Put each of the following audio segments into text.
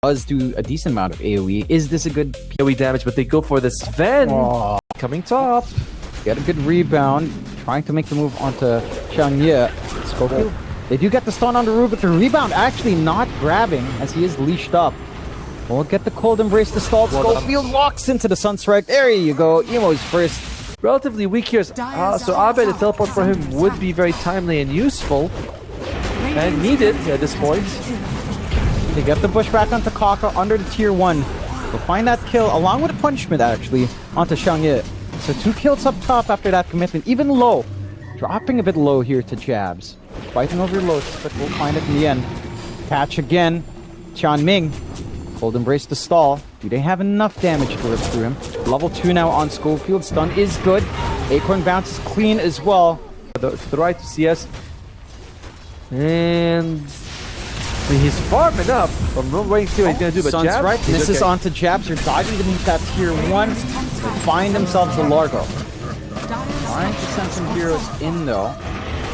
does do a decent amount of AoE. Is this a good AoE damage? But they go for the Sven. Coming top. Get a good rebound. Trying to make the move onto Xiangye. Schofield. They do get the stun on the roof, but the rebound actually not grabbing as he is leashed up. We'll get the cold embrace to stall. Schofield walks into the Sunstrike. There you go. Emo's first. Relatively weak here. So Abed, a teleport for him would be very timely and useful. And needed at this point. They get the push back onto Kaka under the tier 1. We'll find that kill along with a punishment actually onto Xiangye. So 2 kills up top after that commitment. Even low. Dropping a bit low here to Jabs. Fighting over Lotus, but we'll find it in the end. Catch again. Tianming. Cold embrace to stall. Do they have enough damage to rip through him? Level 2 now on Schofield. Stun is good. Acorn bounces clean as well. To the right to CS. And he's farming up. I'm not waiting to see what he's going to do, but Jabs, right. This is onto Jabs. They're diving beneath that tier 1. They find themselves a Largo. Trying to send some heroes in though.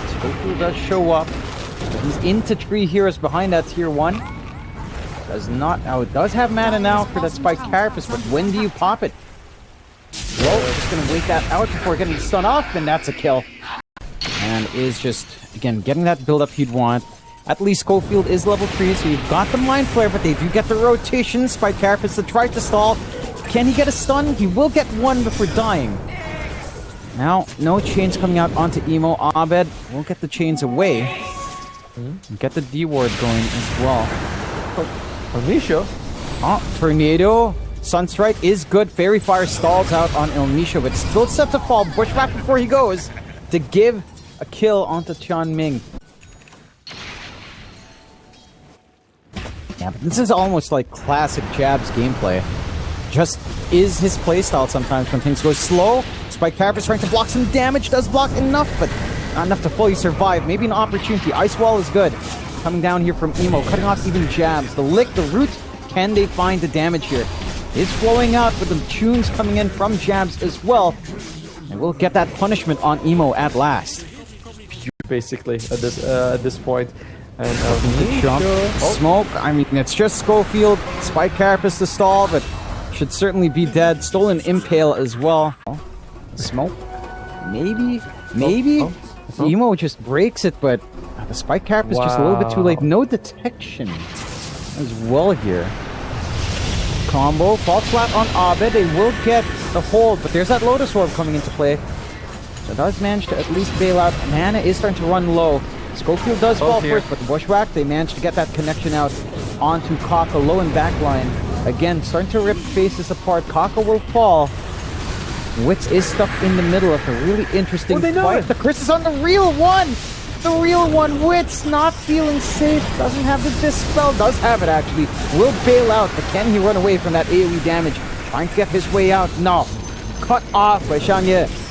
Schofield does show up. But he's into 3 heroes behind that tier 1. Does not. Now it does have mana now for that Spike Carapace, but when do you pop it? Well, just gonna wait that out before getting the stun off, and that's a kill. And is just again getting that build up he'd want. At least Schofield is level 3, so you've got the Mind Flare, but they do get the rotation. Spike Carapace to try to stall. Can he get a stun? He will get one before dying. Now, no chains coming out onto Emo. Abed will get the chains away. Get the D-ward going as well. Misha. Tornado. Sunstrike is good. Fairy Fire stalls out on Ilmisha, but still set to fall. Bushwhack before he goes to give a kill onto Tianming. Yeah, but this is almost like classic Jabs gameplay. Just is his playstyle sometimes when things go slow. Spike Carapace trying to block some damage. Does block enough, but not enough to fully survive. Maybe an opportunity. Ice Wall is good. Coming down here from Emo, cutting off even Jabs. The lick, the root, can they find the damage here? Is flowing out with the tunes coming in from Jabs as well. And we'll get that punishment on Emo at last. Basically, at this point. And jump. Smoke, I mean, it's just Schofield. Spike Carapace to stall, but should certainly be dead. Stolen Impale as well. Smoke. Maybe. Emo just breaks it, but the Spike Carapace is just a little bit too late. No detection as well here. Combo. Falls flat on Abed. They will get the hold, but there's that Lotus Orb coming into play. So does manage to at least bail out. Mana is starting to run low. Schofield does fall first, but the Bushwhack, they managed to get that connection out onto Kaka. Low and backline. Again, starting to rip faces apart. Kaka will fall. Wits is stuck in the middle of a really interesting fight. The Chris is on the real one! The real one! Wits not feeling safe. Doesn't have the Dispel. Does have it, actually. Will bail out, but can he run away from that AoE damage? Trying to get his way out. No. Cut off by Xiangye.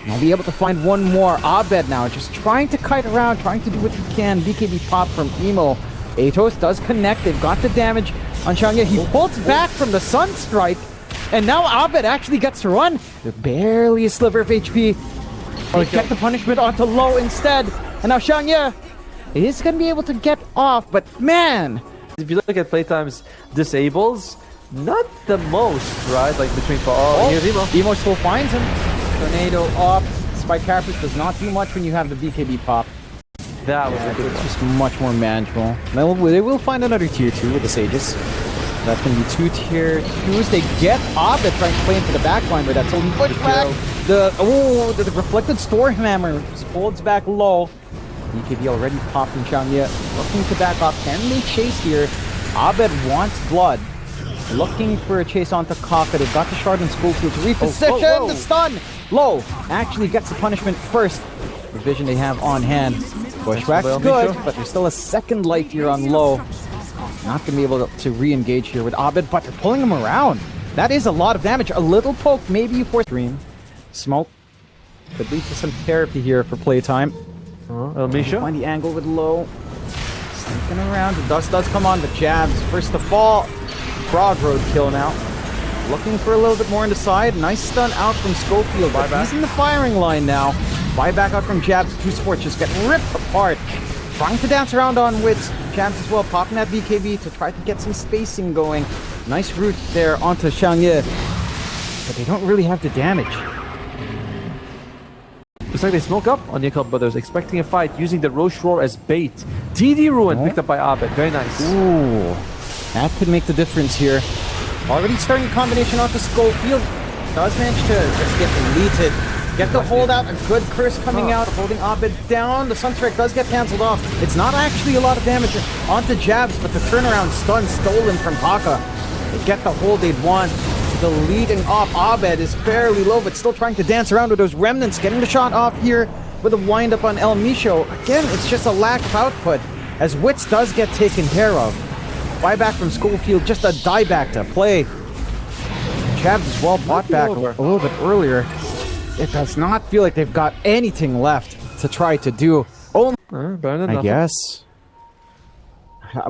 I'll be able to find one more. Abed now, just trying to kite around, trying to do what he can. BKB pop from Emo. Atos does connect. They've got the damage on Xiangye. He pulls back from the Sunstrike. And now Abed actually gets to run. They're barely a sliver of HP. They get the punishment onto low instead. And now Xiangye is going to be able to get off. But man! If you look at Playtime's disables, not the most, right? Like between... here's Emo. Emo still finds him. Tornado up. Spike Carapace does not do much when you have the BKB pop. That was a good one. Just much more manageable. They will find another tier 2 with the Sages. That's going to be 2 tier 2s. They get Abed trying to play into the backline, but that's only Bushwhack. The reflected Stormhammer holds back low. BKB already popped in Xiangye. Looking to back off. Can they chase here? Abed wants blood. Looking for a chase onto Kaka. They've got the shard and Schofield to reposition. The stun! Low actually gets the punishment first. The vision they have on hand. Bushwhack's good, but there's still a second life here on low. Not going to be able to re-engage here with Abed, but they're pulling him around. That is a lot of damage. A little poke, maybe for stream. Smoke could lead to some therapy here for playtime. Misha. Find the angle with low. Sneaking around. The dust does come on, but Jabs first to fall. Frog Road kill now. Looking for a little bit more on the side. Nice stun out from Schofield. He's in the firing line now. Buyback out from Jabs. 2 supports just get ripped apart. Trying to dance around on Wits. Jabs as well, popping that BKB to try to get some spacing going. Nice route there onto Xiangye. But they don't really have the damage. Looks like they smoke up on YAKULT Brothers, expecting a fight, using the Roche Roar as bait. DD Ruin picked up by Abed. Very nice. Ooh, that could make the difference here. Already starting a combination onto Schofield. Does manage to just get deleted. Get the holdout, a good curse coming out, holding Abed down. The Sunstrike does get cancelled off. It's not actually a lot of damage onto Jabs, but the turnaround stun stolen from Taka. They get the hold they'd want. The leading off Abed is fairly low, but still trying to dance around with those remnants, getting the shot off here with a wind-up on El Misho. Again, it's just a lack of output, as Wits does get taken care of. Buyback from Schofield, just a dieback to play. Chavs is well bought back a little bit earlier. It does not feel like they've got anything left to try to do. Oh, I guess.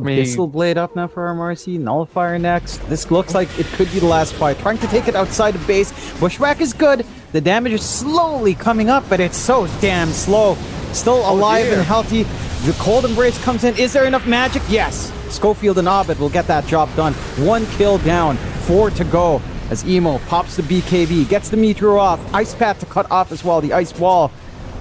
Pistol Blade up now for RMRC. Nullifier next. This looks like it could be the last fight. Trying to take it outside of base. Bushwhack is good. The damage is slowly coming up, but it's so damn slow. Still alive and healthy. The Cold Embrace comes in. Is there enough magic? Yes. Schofield and Abed will get that job done. 1 kill down. 4 to go. As Emo pops the BKB. Gets the Meteor off. Ice Path to cut off as well. The Ice Wall.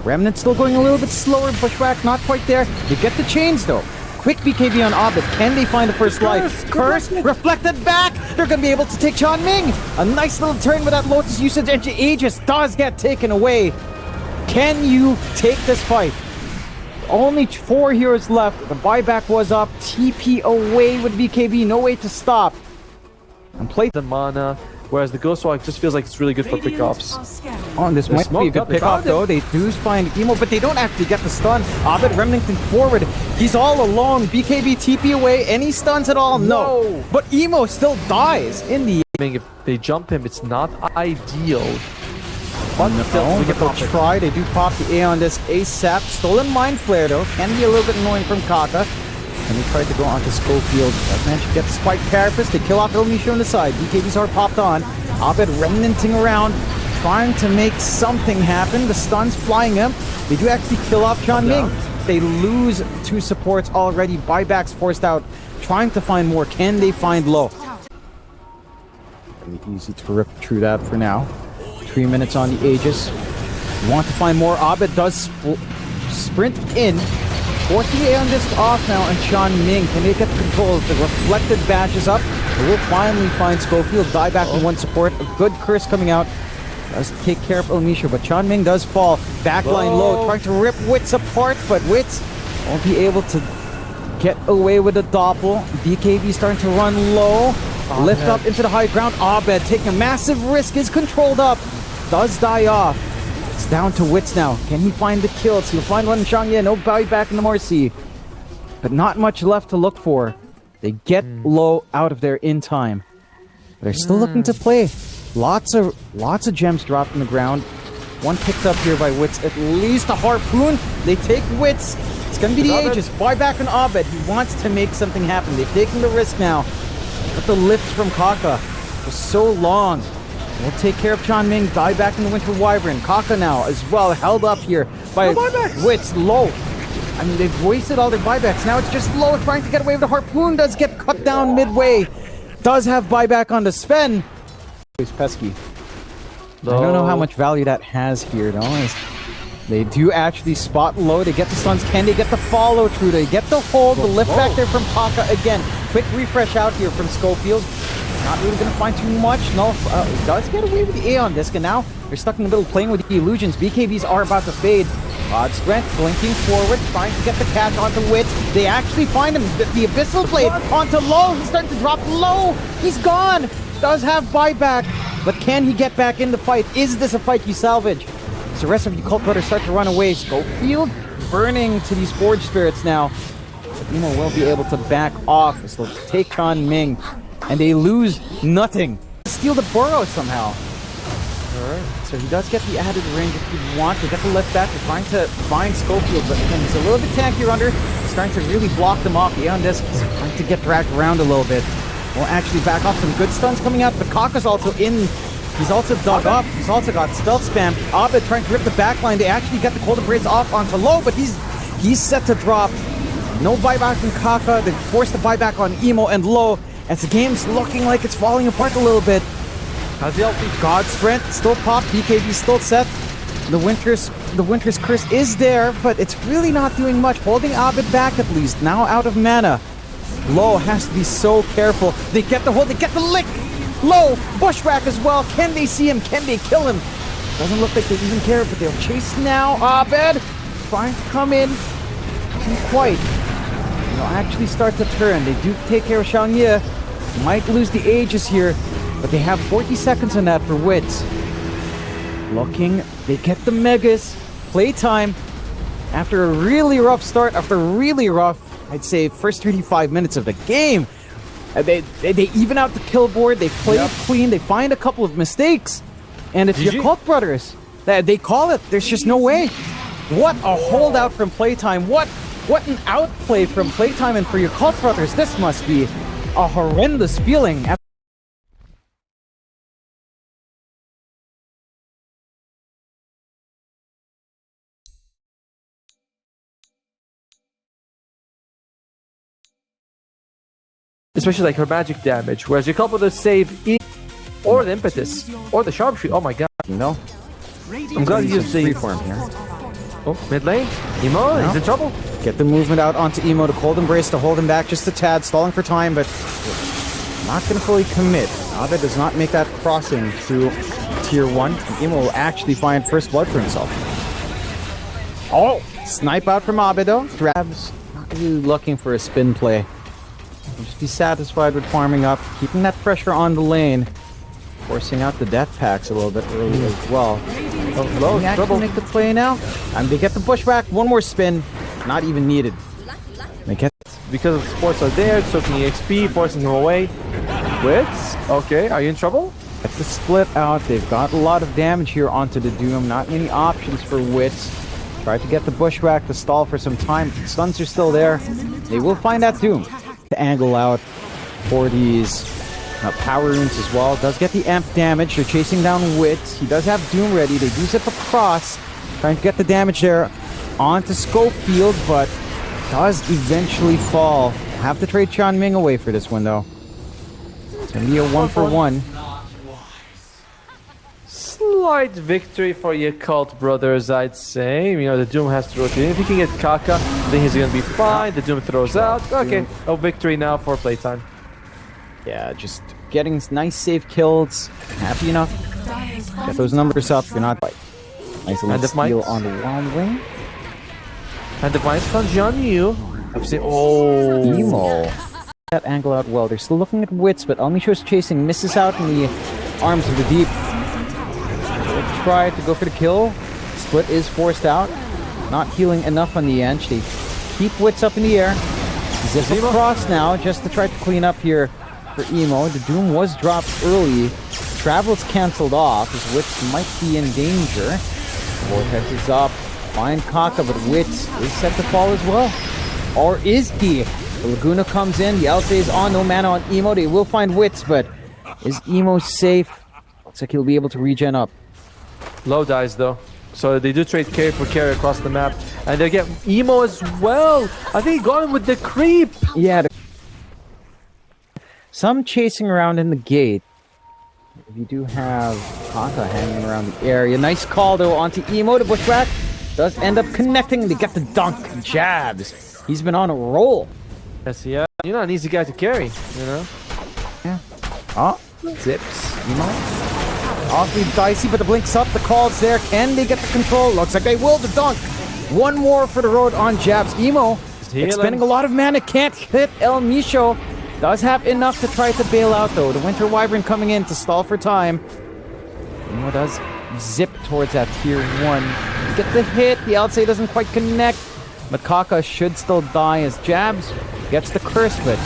Remnant still going a little bit slower. Bushwhack not quite there. You get the chains though. Quick BKB on Abed. Can they find the first life? Curse reflected back. They're going to be able to take Chan Ming. A nice little turn with that Lotus usage. And Aegis does get taken away. Can you take this fight? Only 4 heroes left. The buyback was up. TP away with BKB. No way to stop. And play the mana. Whereas the Ghostwalk just feels like it's really good for pickoffs. Oh, this might be a good pickoff though. They do find Emo, but they don't actually get the stun. Abed Remington forward. He's all alone. BKB TP away. Any stuns at all? No. But Emo still dies in the end. If they jump him, it's not ideal. But still, they'll try. They do pop the A on this ASAP. Stolen Mind Flare though. Can be a little bit annoying from Kaka. And he tried to go onto Schofield. That man should get the Spike Carapace. They kill off El Misho on the side. BKB's are popped on. Abed remnanting around, trying to make something happen. The stun's flying him. They do actually kill off Chan Ming. They lose 2 supports already. Buybacks forced out. Trying to find more. Can they find low? Very easy to rip through that for now. 3 minutes on the Aegis. Want to find more. Abed does sprint in. Forcing the Aeon Disc off now, and Chan Ming, can they get control of the reflected bashes up? They will finally find Schofield, die back with 1 support. A good curse coming out. Does take care of El Misho, but Chan Ming does fall. Backline low, trying to rip Wits apart, but Wits won't be able to get away with the Doppel. BKB starting to run low. Lift up into the high ground. Abed taking a massive risk, is controlled up. Does die off. It's down to Wits now. Can he find the kills? He'll find one in Xiangye. No buyback in the Marcy. But not much left to look for. They get low out of there in time. They're still looking to play. Lots of gems dropped in the ground. 1 picked up here by Wits. At least a harpoon. They take Wits. It's going to be the Aegis. Buyback on Abed. He wants to make something happen. They've taken the risk now. But the lifts from Kaka for so long. We'll take care of Chan Ming. Die back in the Winter Wyvern. Kaka now as well, held up here by Wits. Low. I mean, they've wasted all their buybacks. Now it's just low, trying to get away with the harpoon. Does get cut down midway. Does have buyback on the Sven. He's pesky. I don't know how much value that has here, though. They do actually spot low. They get the stuns. Can they get the follow through? They get the hold. The lift back there from Kaka again. Quick refresh out here from Schofield. Not really going to find too much. No, does get away with the Aeon Disc, and now they're stuck in the middle playing with the illusions. BKBs are about to fade. Odd Strength blinking forward, trying to get the catch onto Wits. They actually find him. The Abyssal Blade onto low. He's starting to drop low. He's gone. Does have buyback, but can he get back in the fight? Is this a fight you salvage? So the rest of you Cult Brothers start to run away. Schofield burning to these Forge Spirits now. But Emo will be able to back off. So they'll take Chan Ming. And they lose nothing. Steal the burrow somehow. Alright, so he does get the added range if you want to get the left back. They're trying to find Schofield, but again, he's a little bit tankier under. He's starting to really block them off. The Aeon Disc is trying to get dragged around a little bit. We'll actually back off. Some good stuns coming out, but Kaka's also in. He's also dug up. He's also got stealth spam. Abed trying to rip the backline. They actually get the Cold Embrace off onto low, but he's set to drop. No buyback from Kaka. They force the buyback on Emo and Low. As the game's looking like it's falling apart a little bit. How's the ulti? God's Strength still popped. BKB still set. The Winter's Curse is there, but it's really not doing much. Holding Abed back at least. Now out of mana. Low has to be so careful. They get the hold. They get the lick. Low. Bushwhack as well. Can they see him? Can they kill him? Doesn't look like they even care, but they'll chase now. Abed trying to come in. Doesn't quite. They'll actually start to turn. They do take care of Xiangye. Might lose the Aegis here, but they have 40 seconds on that for Wits. Looking, they get the Megas. Playtime. After a really rough start, after really rough, I'd say, first 35 minutes of the game, they even out the kill board. They play it clean. They find a couple of mistakes. And it's YAKULT brothers. They call it. There's just no way. What a holdout from Playtime. What an outplay from Playtime and for YAKULT brothers. This must be a horrendous feeling. Especially like her magic damage, whereas YAKULT brothers save or the impetus or the sharpshooter. Oh my god! No. I'm glad you used the freeform here. Oh, mid lane. Emo, he's in trouble. Get the movement out onto Emo to cold embrace to hold him back just a tad, stalling for time, but not going to fully commit. Abed does not make that crossing through tier 1. And Emo will actually find first blood for himself. Oh! Snipe out from Abed though. Grabs. Not really looking for a spin play. He'll just be satisfied with farming up, keeping that pressure on the lane. Forcing out the death packs a little bit early as well. Oh, Low actually make the play now. And they get the bushwhack. One more spin. Not even needed. They get because of sports are there, soaking EXP, forcing him away. Wits, okay, are you in trouble? Get the split out. They've got a lot of damage here onto the Doom. Not many options for Wits. Tried to get the bushwhack to stall for some time. The stuns are still there. They will find that Doom. To angle out for these power runes as well. Does get the amp damage. They're chasing down Wits. He does have Doom ready. They do zip across. Trying to get the damage there onto Schofield, but does eventually fall. Have to trade Chanming away for this one though. It's going to be a 1-for-1. Slight victory for YAKULT brothers, I'd say. You know, the Doom has to rotate in. If he can get Kaka, then he's going to be fine. The Doom throws out. Okay, a victory now for Playtime. Yeah, just getting nice safe kills. Happy enough. Get those numbers up. You're not like nice little steal on the Wild Wing. And the Vines comes on you. Oh, Emo. That angle out well. They're still looking at Wits, but only shows chasing. Misses out in the arms of the deep. They try to go for the kill. Split is forced out. Not healing enough on the edge. They keep Wits up in the air. Zip across now just to try to clean up here for Emo. The Doom was dropped early. Travel's cancelled off as Wits might be in danger. Vortex is up. Find Kaka, but Wits is set to fall as well. Or is he? The Laguna comes in. The Alpha is on. No mana on Emo. They will find Wits, but is Emo safe? Looks like he'll be able to regen up. Low dies though. So they do trade carry for carry across the map. And they get Emo as well. I think he got him with the creep. Yeah. Some chasing around in the gate. You do have Kaka hanging around the area. Nice call though onto Emo. The bushwhack does end up connecting. They get the dunk jabs. He's been on a roll. Yes, yeah. You're not an easy guy to carry, you know? Yeah. Oh, zips. Emo. Awfully dicey, but the blink's up. The call's there. Can they get the control? Looks like they will. The dunk. One more for the road on jabs. Emo expending a lot of mana. Can't hit El Micho. Does have enough to try to bail out though. The Winter Wyvern coming in to stall for time. Emo does zip towards that tier 1. Get the hit. The outside doesn't quite connect. But Kaka should still die as jabs. Gets the curse, but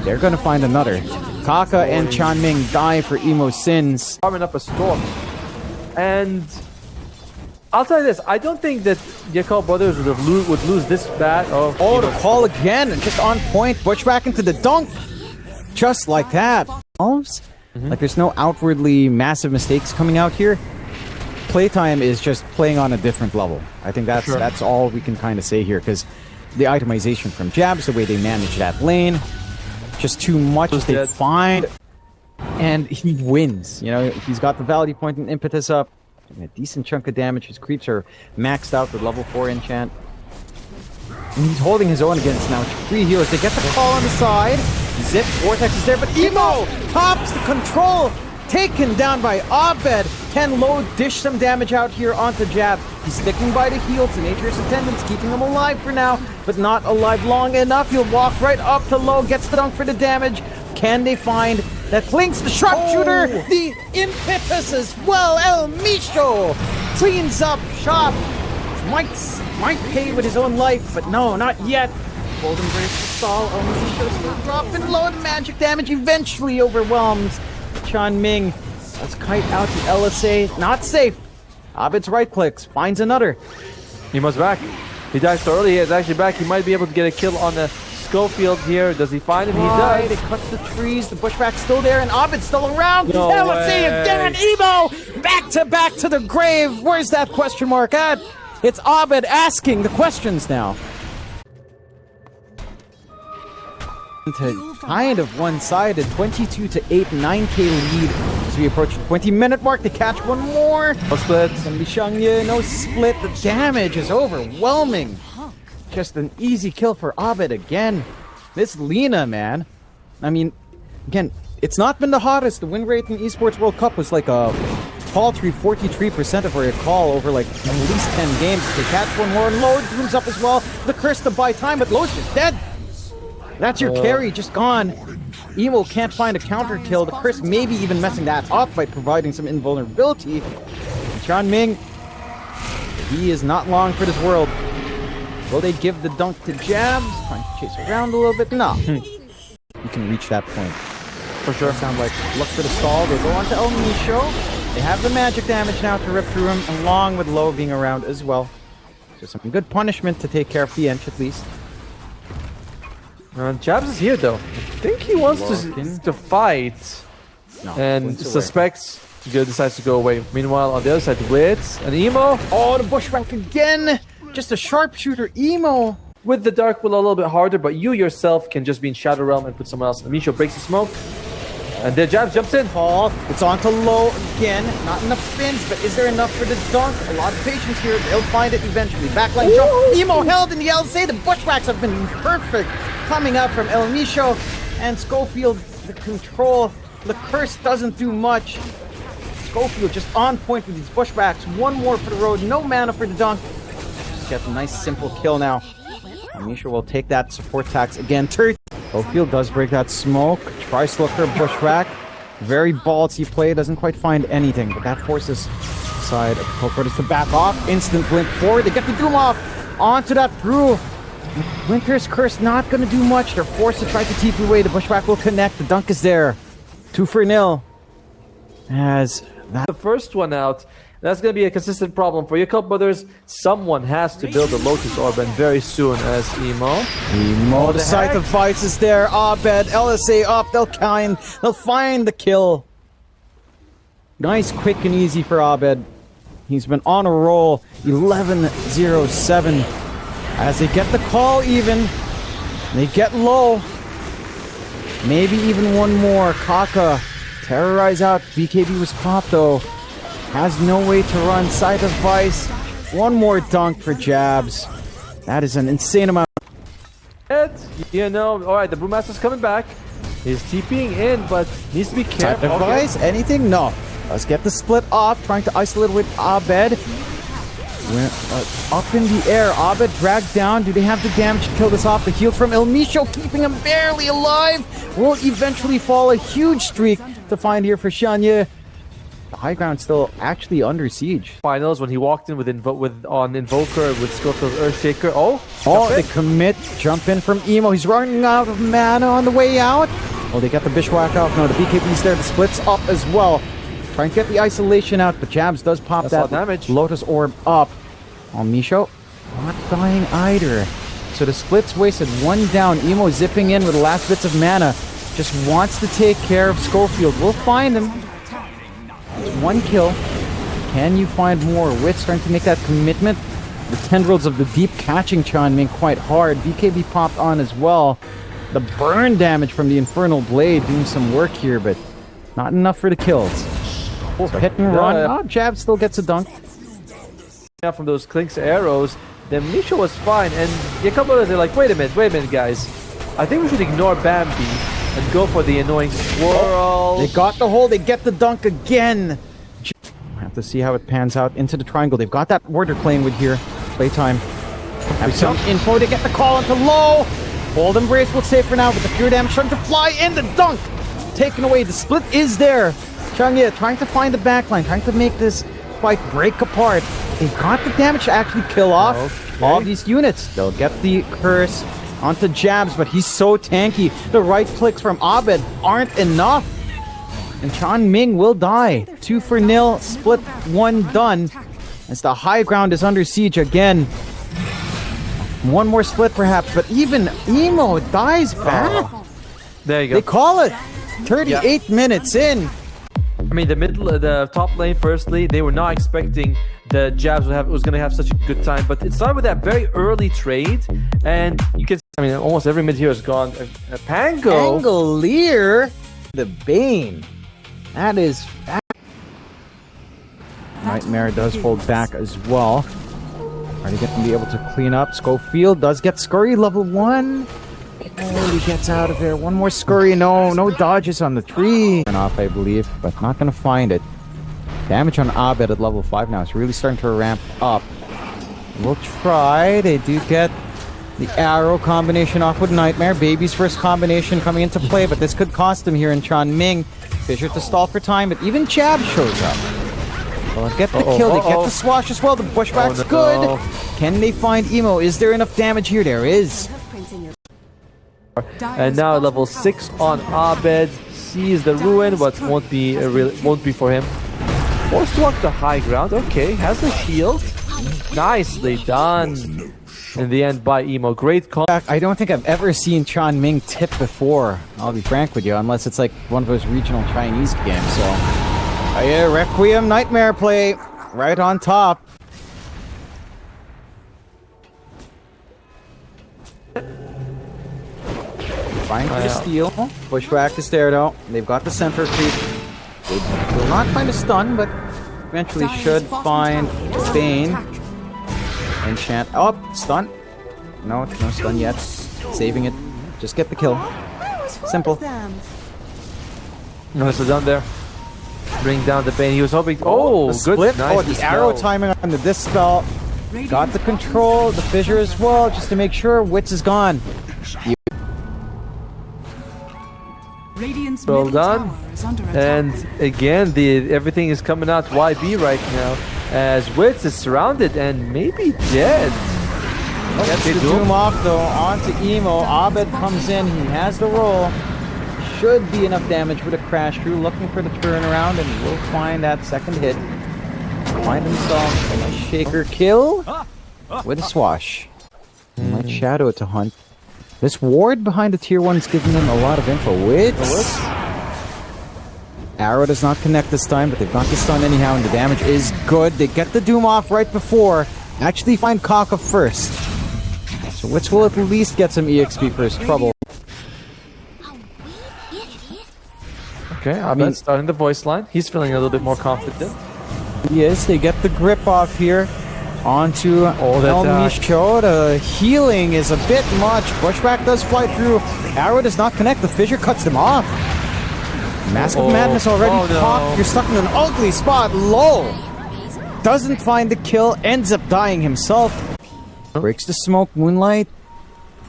they're going to find another. Kaka and Chanming die for Emo's sins. Farming up a storm. And I'll tell you this, I don't think that YAKULT brothers would lose this bad. Oh, the call again. Just on point. Bushwhack into the dunk. Just like that. Like there's no outwardly massive mistakes coming out here. Playtime is just playing on a different level. I think that's all we can kind of say here, because the itemization from Jabs, the way they manage that lane. Just too much Who's they dead? find. And he wins. You know, he's got the Vitality Point and Impetus up. A decent chunk of damage. His creeps are maxed out with level 4 enchant. And he's holding his own against now 3 healers. They get the call on the side. Zip, Vortex is there, but Emo tops the control. Taken down by Abed. Can Low dish some damage out here onto Jab? He's sticking by the heal to Nature's Attendants, keeping him alive for now, but not alive long enough. He'll walk right up to Low, gets the dunk for the damage. Can they find that Clinks, the sharpshooter, the Impetus as well? El Micho cleans up shop. Might pay with his own life, but no, not yet. Golden Grace to stall. El Micho still dropping low. The magic damage eventually overwhelms Chan Ming. Let's kite out the LSA. Not safe. Abed's right clicks. Finds another. Emo's back. He died so early. He is actually back. He might be able to get a kill on the Schofield here. Does he find him? He does. They cut the trees. The bushwhack's still there, and Abed's still around. No LSA way. again. Emo back to the grave. Where's that question mark at? It's Abed asking the questions now. To kind of one-sided, 22 to 8, 9k lead as we approach the 20-minute mark. They catch one more. No split. It's gonna be Shangye, no split. The damage is overwhelming. Just an easy kill for Abed again. This Lina, man. I mean, again, it's not been the hottest. The win rate in Esports World Cup was like a paltry 43% if I recall over like at least 10 games. They catch one more, and Load moves up as well. The curse to buy time, but Load's just dead. That's your carry, just gone. Emo can't find a counter kill. The curse maybe even messing that up by providing some invulnerability. Chan Ming, he is not long for this world. Will they give the dunk to Jabs? Trying to chase around a little bit? No. You can reach that point. For sure. Sound like look for the stall. They go on to El Micho. They have the magic damage now to rip through him, along with Low being around as well. So some good punishment to take care of the Ench at least. Jabs is here though. I think he wants to fight. No, And Wind's away. suspects Good decides to go away. Meanwhile, on the other side, Wits and Emo. Oh, the bushwhack again! Just a sharpshooter Emo! With the Dark Will a little bit harder, but you yourself can just be in Shadow Realm and put someone else. Amisho breaks the smoke. And there Jabs jumps in. Paul, it's on to Low again. Not enough spins, but is there enough for the dunk? A lot of patience here. They'll find it eventually. Backline jump. Emo held in the LC. The bushwhacks have been perfect. Coming out from El Micho. And Schofield, the control. The curse doesn't do much. Schofield just on point with these bushwhacks. One more for the road. No mana for the dunk. Just get a nice simple kill now. El Micho will take that support tax again. Schofield does break that smoke. Tries to look for a bushwhack. Very ballsy play. Doesn't quite find anything. But that forces side of Cocotus to back off. Instant blink forward. They get the Doom off. Onto that Brew. Winter's Curse not going to do much. They're forced to try to TP away. The bushwhack will connect. The dunk is there. 2-0. As that... The first one out. That's going to be a consistent problem for YAKULT brothers. Someone has to build a Lotus Orb, and very soon as Emo. Emo, the Scythe of Vice is there. Abed, LSA up. They'll find the kill. Nice, quick, and easy for Abed. He's been on a roll. 11-0-7. As they get the call even. They get low. Maybe even one more. Kaka. Terrorize out. BKB was popped though. Has no way to run. Scythe of Vice. One more dunk for Jabs. That is an insane amount. You know, alright, the Brewmaster's coming back. He's TPing in, but needs to be careful. Scythe of Vice? Anything? No. Let's get the split off. Trying to isolate with Abed. Up in the air. Abed dragged down. Do they have the damage to kill this off? The heal from El Micho, keeping him barely alive. Will eventually fall. A huge streak to find here for Shanye. The high ground still actually under siege. Finals when he walked in with on Invoker with Schofield Earthshaker. They commit. Jump in from Emo. He's running out of mana on the way out. Oh, they got the Bishwhack off. No, the BKB's there. The split's up as well. Trying to get the isolation out, but Jabs does pop that damage. Lotus Orb up. Oh, Micho not dying either. So the split's wasted. One down. Emo zipping in with the last bits of mana. Just wants to take care of Schofield. We'll find him. It's one kill. Can you find more? Wits trying to make that commitment. The tendrils of the deep catching Chan Ming quite hard. BKB popped on as well. The burn damage from the Infernal Blade doing some work here, but not enough for the kills. So hit and run. Oh, Jab still gets a dunk. Now from those Klink's arrows, the Misha was fine, and Yakult is like, wait a minute, guys. I think we should ignore Bambi and go for the annoying swirl. They got the hole. They get the dunk again. Have to see how it pans out into the triangle. They've got that ward they're playing with here. Playtime. Have some info to get the call into low. Hold Embrace will save for now, but the pure damage starting to fly in. The dunk taken away. The split is there. Changye trying to find the backline, trying to make this fight break apart. They've got the damage to actually kill off all these units. They'll get the curse onto Jabs, but he's so tanky. The right clicks from Abed aren't enough. And Chan Ming will die. 2-0, split 1 done. As the high ground is under siege again. One more split perhaps, but even Emo dies back. There you go. They call it. 38 minutes in. I mean, the top lane, firstly, they were not expecting the Jabs was going to have such a good time, but it started with that very early trade, and you can, I mean, almost every mid hero is gone. Pango. Pangolier, the Bane. That is... Nightmare does hold back as well. Trying to get them to be able to clean up. Schofield does get Scurry level 1. Oh, he gets out of there. One more Scurry. No dodges on the tree. Turn off, I believe, but not going to find it. Damage on Abed at level 5 now. It's really starting to ramp up. We'll try. They do get the arrow combination off with Nightmare. Baby's first combination coming into play, but this could cost him here in Chan Ming. Fissure to stall for time, but even Jab shows up. Well, get the kill. They get the swash as well. The pushback's good. Can they find Emo? Is there enough damage here? There is. And now at level 6 on Abed, sees the ruin, but won't be for him. Forced to walk the high ground. Okay, has the shield. Nicely done. In the end by Emo. Great call. I don't think I've ever seen Chan Ming tip before. I'll be frank with you, unless it's like one of those regional Chinese games. So, yeah, Requiem Nightmare play right on top. Trying for the steal. Pushback is there though. They've got the center creep. They will not find a stun, but eventually should find Bane. Enchant. Oh, stun. No stun yet. Saving it. Just get the kill. Simple. No, so down there. Bring down the Bane. He was hoping. Oh, the good. Split. Nice The arrow timing on the Dispel. Got the control, the fissure as well, just to make sure Wits is gone. Well done. And again, everything is coming out YB right now, as Wits is surrounded and maybe dead. Gets the Doom off though, onto Emo. Abed comes in, he has the roll. Should be enough damage with a crash through, looking for the turnaround, and will find that second hit. Find himself a nice shaker kill with a swash. Might shadow it to hunt. This ward behind the tier 1 is giving him a lot of info. Wits. Arrow does not connect this time, but they've got the stun anyhow, and the damage is good. They get the Doom off right before. Actually find Kaka first. So Wits will at least get some EXP for his trouble. Okay, Abed starting the voice line. He's feeling a little bit more confident. He is. They get the grip off here. Onto El Micho. The healing is a bit much. Pushback does fly through. Arrow does not connect. The fissure cuts them off. Mask of Madness already popped. You're stuck in an ugly spot. Low. Doesn't find the kill. Ends up dying himself. Breaks the smoke. Moonlight.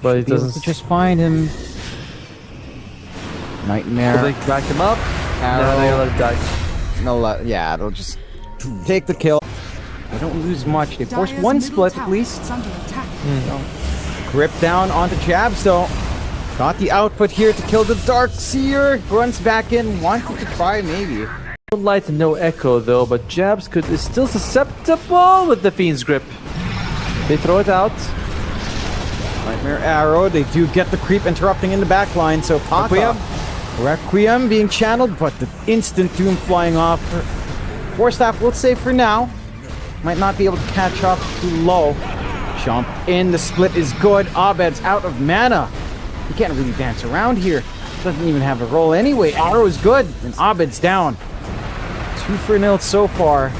But he doesn't just find him. Nightmare. They back him up. Arrow. No, they're gonna let it die. No, yeah, they'll just take the kill. They don't lose much. They force one split at least. So, grip down onto Jabs though. Got the output here to kill the Dark Seer. Runs back in. Wanted to try maybe. No light and no echo though, but Jabs is still susceptible with the Fiend's grip. They throw it out. Nightmare arrow. They do get the creep interrupting in the back line. So Paka. Requiem being channeled, but the instant Doom flying off. Force Staff will save for now. might not be able to catch up too low. Jump in, the split is good. Abed's out of mana. He can't really dance around here. Doesn't even have a roll anyway. Arrow is good, and Abed's down. 2-0 so far.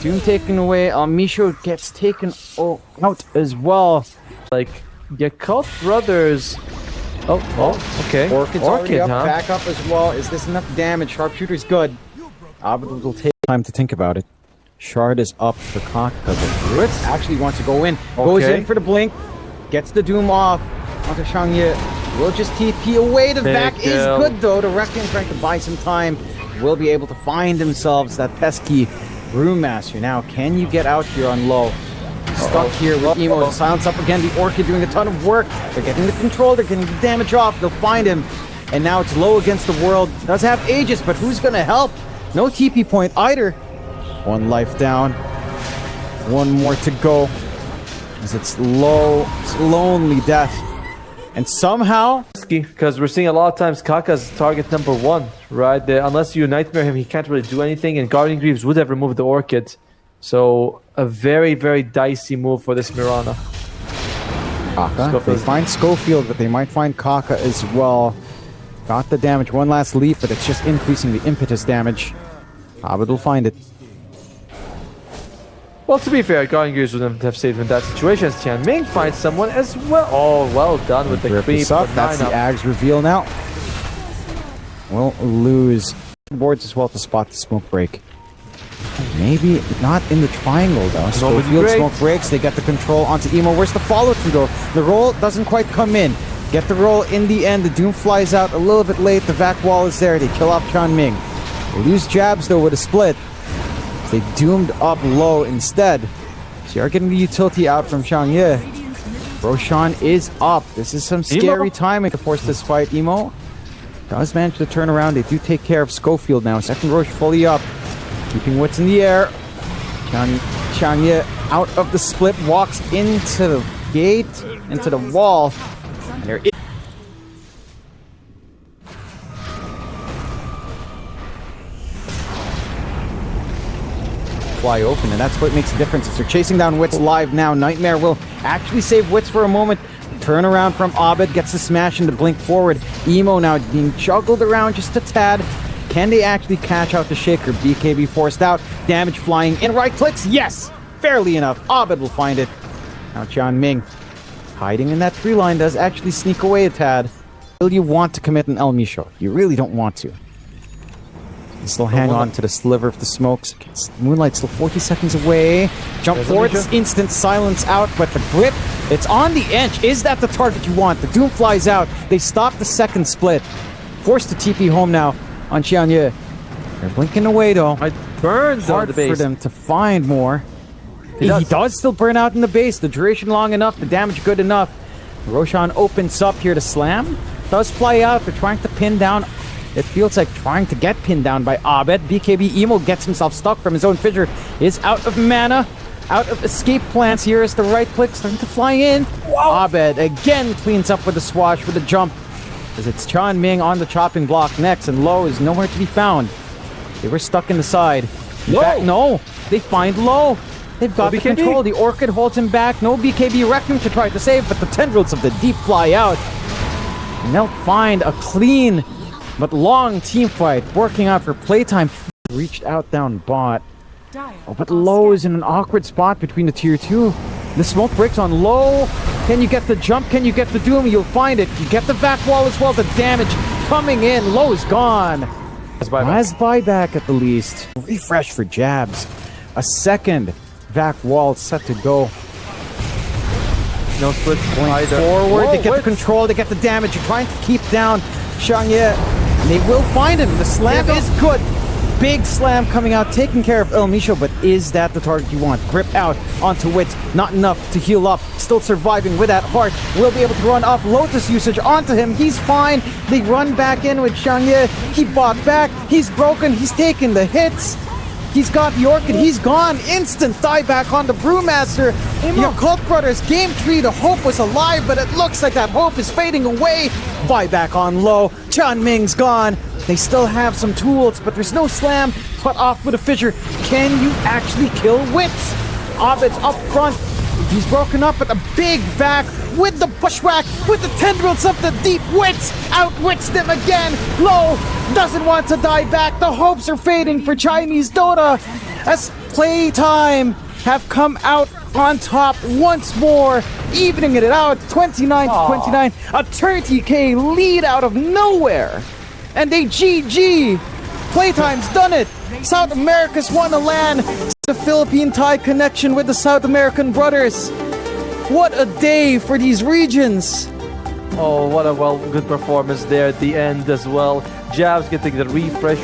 Doom taken away. Misho gets taken out as well. Like, YAKULT brothers. Oh, okay. Orchid's already up, huh? back up as well. Is this enough damage? Sharpshooter's good. Abed will take time to think about it. Shard is up for Kaka, but Ritz actually wants to go in. Goes in for the blink. Gets the Doom off. Onto Shangye. Will just TP away. The back is good though. The Requiem trying to buy some time. Will be able to find themselves that pesky Brewmaster. Now, can you get out here on low? Stuck here with Emo. The silence up again. The Orchid doing a ton of work. They're getting the control. They're getting the damage off. They'll find him. And now it's low against the world. Does have Aegis, but who's going to help? No TP point either. One life down. One more to go. As it's low. It's lonely death. And somehow... Because we're seeing a lot of times Kaka's target number 1, right? Unless you Nightmare him, he can't really do anything. And Guardian Greaves would have removed the Orchid. So, a very, very dicey move for this Mirana. Kaka. They find Schofield, but they might find Kaka as well. Got the damage. One last leap, but it's just increasing the impetus damage. Abed will find it. Well, to be fair, Guardian Greaves wouldn't have saved him in that situation. As Tianming finds someone as well. Oh, well done with the creep. That's the Ag's reveal now. We'll lose boards as well to spot the smoke break. Maybe not in the triangle though. Schofield smoke breaks. They get the control onto Emo. Where's the follow through though? The roll doesn't quite come in. Get the roll in the end. The Doom flies out a little bit late. The vac wall is there. They kill off Tianming. They lose jabs though with a split. They doomed up low instead. So you are getting the utility out from Shangye. Roshan is up. This is some scary timing to force this fight. Emo does manage to turn around. They do take care of Schofield now. Second Rosh fully up. Keeping wits in the air. Shangye out of the split. Walks into the gate. Into the wall. And there is... fly open, and that's what makes a difference. If they're chasing down Wits live now, Nightmare will actually save Wits for a moment. Turn around from Abed, gets the smash into blink forward. Emo now being juggled around just a tad. Can they actually catch out the Shaker? BKB forced out. Damage flying in. Right clicks. Yes! Fairly enough. Abed will find it. Now Tianming hiding in that tree line does actually sneak away a tad. Will you want to commit an El Misho? You really don't want to. You still hang on to the sliver of the smokes. Moonlight's still 40 seconds away. Jump forward, instant silence out, but the grip, it's on the edge. Is that the target you want? The Doom flies out. They stop the second split. Forced to TP home now on Xianye. They're blinking away though. I burned hard the base for them to find more. He does still burn out in the base. The duration long enough, the damage good enough. Roshan opens up here to slam. Does fly out. They're trying to pin down. It feels like trying to get pinned down by Abed. BKB Emo gets himself stuck from his own fissure. Is out of mana. Out of escape plans here as the right click starting to fly in. Whoa. Abed again cleans up with a swash with a jump. As it's Tianming on the chopping block next, and Low is nowhere to be found. They were stuck in the side. In fact, no. They find Low. They've got the control. The Orchid holds him back. No BKB Requiem to try to save, but the tendrils of the deep fly out. And they'll find a clean but long team fight working out for playtime. Reached out down bot. Oh, but Low is in an awkward spot between the tier 2. The smoke breaks on Low. Can you get the jump? Can you get the Doom? You'll find it. You get the vac wall as well. The damage coming in. Low is gone. Has buyback at the least. Refresh for jabs. A second vac wall set to go. No split. Going forward. They get the control. They get the damage. You're trying to keep down Shangye. And they will find him. The slam is good. Big slam coming out, taking care of El Misho, but is that the target you want? Grip out onto Wits. Not enough to heal up. Still surviving with that heart. Will be able to run off Lotus usage onto him. He's fine. They run back in with Shangye. He bought back. He's broken. He's taking the hits. He's got the Orchid. He's gone. Instant dieback on the Brewmaster. YAKULT brothers, game 3. The hope was alive, but it looks like that hope is fading away. Buyback on Low. Tianming's gone. They still have some tools, but there's no slam. Put off with a fissure. Can you actually kill Wits? Abed's up front. He's broken up at the big vac with the bushwhack, with the tendrils of the deep wits. Outwits them again. Low doesn't want to die back. The hopes are fading for Chinese Dota as Playtime have come out on top once more, evening it out 29 to 29. A 30k lead out of nowhere. And they GG. Playtime's done it. South America's won a LAN. The Philippine Thai connection with the South American brothers. What a day for these regions. Oh, what a good performance there at the end as well. Jabs getting the refresh